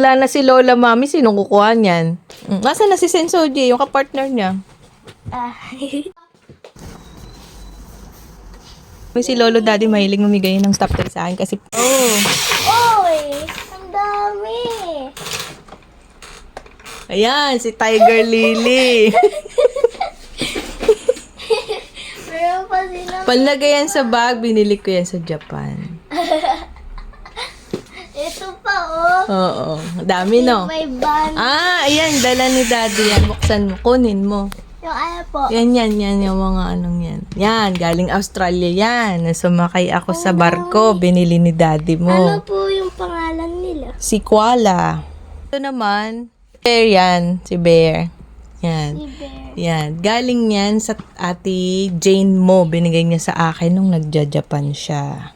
Wala na si Lola Mami, sinong kukuha niyan? Nasaan na si Sensoji, yung kapartner niya? Si Lolo Daddy mahilig mamigay ng stop toy sa akin kasi... Oy! Ang dami! Ayan, si Tiger Lily. Pero pa sila... Panlagay yan sa bag, binili ko yan sa Japan. Ito pa, oh. Oo, dami no? May band. Ayan, dala ni Daddy yan. Buksan mo, kunin mo. Yung ano po. Yan, yung mga anong yan. Yan, galing Australia yan. Sumakay ako sa barko, binili ni Daddy mo. Ano po yung pangalan nila? Si Koala. Ito naman, Bear yan, si Bear. Yan. Si Bear. Yan, galing yan sa ate Jane mo. Binigay niya sa akin nung nagja-Japan siya.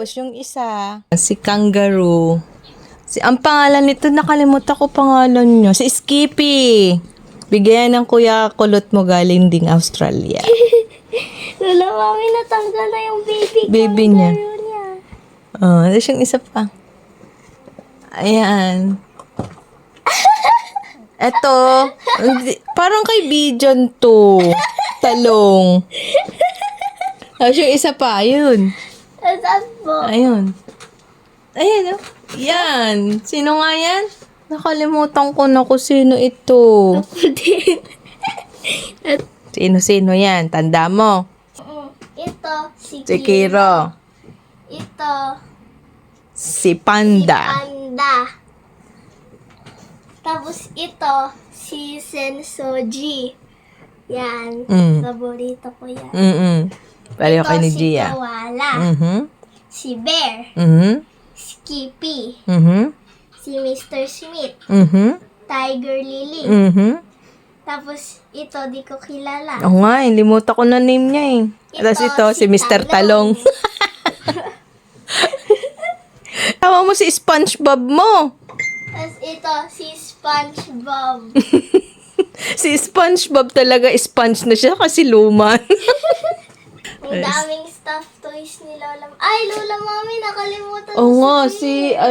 Tapos yung isa, si Kangaroo. Ang pangalan nito, nakalimutan ko pangalan niya. Si Skippy. Bigyan ng kuya kulot mo galing ding Australia. Lola, mami, natanggal na yung Baby niya. niya. Tapos yung isa pa. Ayan. Eto, parang kay Bijan to. Talong. Tapos yung isa pa, yun. Saan po? Ayun. Ayan, oh. Yan. Sino nga yan? Nakalimutan ko na kung sino ito. Ako din. Sino yan? Tanda mo. Ito, si Si Kiro. Kiro. Ito, Si si Panda. Panda. Tapos ito, si Sensoji. Yan. Paborito ko yan. Pareho Ito kay ni si Gia. Koala. Si Bear. Skippy. Si Mr. Smith. Tiger Lily. Tapos ito, di ko kilala. Oo nga, limutan ko na name niya eh. Tapos ito, si Mr. Talong. Tawa mo si SpongeBob mo. Tapos ito, si SpongeBob. Si SpongeBob talaga, sponge na siya kasi luma. Ang daming stuffed toys ni Lola. Ay, Lola Mami, nakalimutan Oo nga,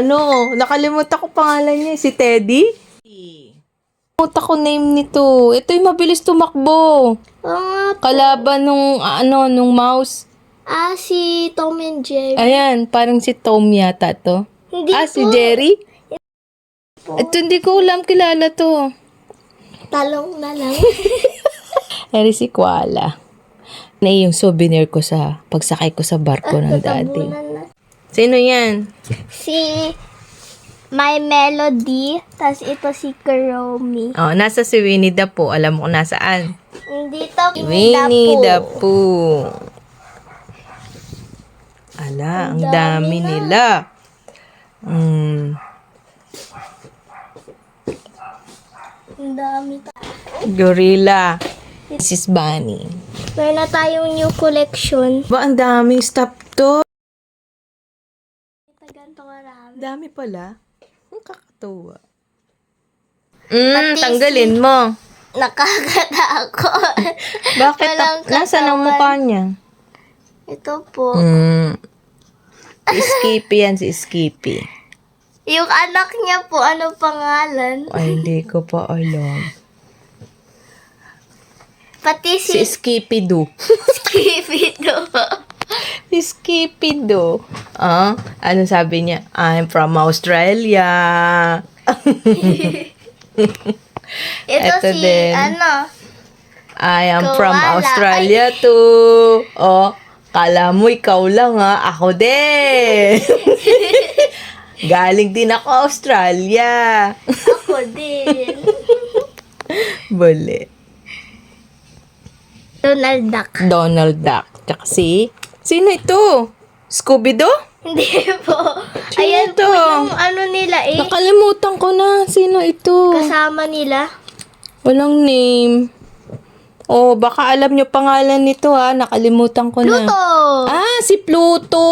na nakalimutan ko pangalan niya, si Teddy. Nakalimutan ko name nito. Ito yung mabilis tumakbo. Oo nga. Kalaban nung mouse. Si Tom and Jerry. Ayan, parang si Tom yata to. Hindi Si po. Jerry? Ito, hindi ko alam, kilala to. Talong na lang. Eri si Koala. Na yung souvenir ko sa pagsakay ko sa barko ng daddy. Natabunan na. Sino yan? Si My Melody. Tapos ito si Kuromi. Nasa si Winnie the Pooh. Alam mo kung nasaan. Dito, Winnie the Pooh. Ala, ang dami nila. Ang dami pa. Gorilla. Mrs. Bunny. Meron na tayong new collection. Ba, ang daming stuff to. Ganito karami. Dami pala. Ang kakatuwa. Pati Tanggalin mo. Nakakatakot. Bakit? Walang Nasaan ang katawan. mukha niya? Ito po. Si Skippy yan, si Skippy. Yung anak niya po, ano pangalan? Ay, hindi ko pa alam. Pati Si si Skippy Doo. Skippy to. Si Skippy Doo. Ano sabi niya? I'm from Australia. Ito Eto si, din. I am from Koala. Australia too. Kala mo ikaw lang ha. Ako din. Galing din ako Australia. Ako din. Bali. Donald Duck. Donald Duck. Tsaka sino ito? Scooby-Doo? Hindi po. Sino Ayan to? po yung ano nila eh. Nakalimutan ko na. Sino ito? Kasama nila. Walang name. Baka alam nyo pangalan nito ha. Nakalimutan ko na. Pluto! Si Pluto.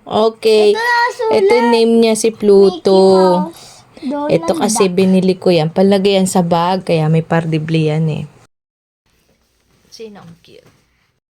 Okay. Ito na, sulat. Ito name niya si Pluto. Donald Ito kasi binili ko yan. Palagay yan sa bag. Kaya may pardibli yan eh. Sino ang cute?